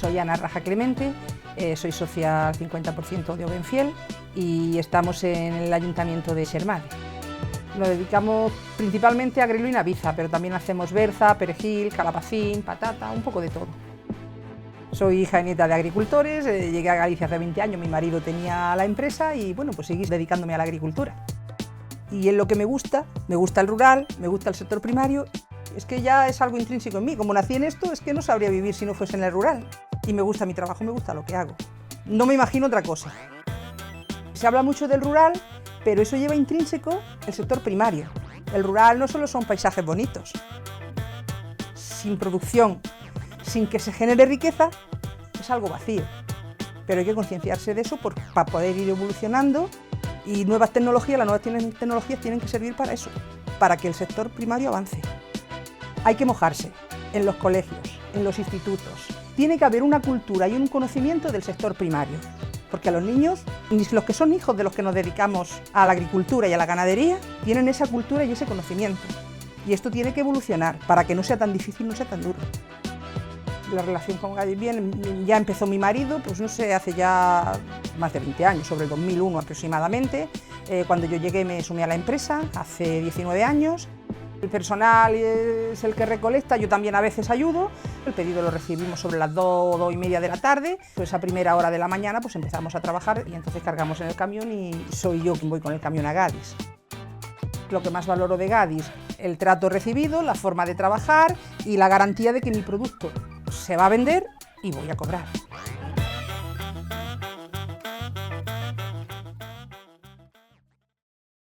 Soy Ana Raja Clemente, soy socia al 50% de Obenfiel y estamos en el Ayuntamiento de Xermade. Nos dedicamos principalmente a grelo y naviza, pero también hacemos berza, perejil, calabacín, patata, un poco de todo. Soy hija y nieta de agricultores, llegué a Galicia hace 20 años, mi marido tenía la empresa y bueno, pues seguí dedicándome a la agricultura. Y en lo que me gusta el rural, me gusta el sector primario, es que ya es algo intrínseco en mí, como nací en esto, es que no sabría vivir si no fuese en el rural. Y me gusta mi trabajo, me gusta lo que hago. No me imagino otra cosa. Se habla mucho del rural, pero eso lleva intrínseco el sector primario. El rural no solo son paisajes bonitos. Sin producción, sin que se genere riqueza, es algo vacío. Pero hay que concienciarse de eso para poder ir evolucionando y las nuevas tecnologías tienen que servir para eso, para que el sector primario avance. Hay que mojarse en los colegios, en los institutos. Tiene que haber una cultura y un conocimiento del sector primario, porque a los niños, ni los que son hijos de los que nos dedicamos a la agricultura y a la ganadería, tienen esa cultura y ese conocimiento. Y esto tiene que evolucionar para que no sea tan difícil, no sea tan duro. La relación con Gadis Bien ya empezó mi marido, pues no sé, hace ya más de 20 años, sobre el 2001 aproximadamente. Cuando yo llegué me sumí a la empresa, hace 19 años. El personal es el que recolecta, yo también a veces ayudo. El pedido lo recibimos sobre las 2:30 de la tarde. Pues a primera hora de la mañana pues empezamos a trabajar y entonces cargamos en el camión y soy yo quien voy con el camión a Gadis. Lo que más valoro de Gadis, el trato recibido, la forma de trabajar y la garantía de que mi producto se va a vender y voy a cobrar.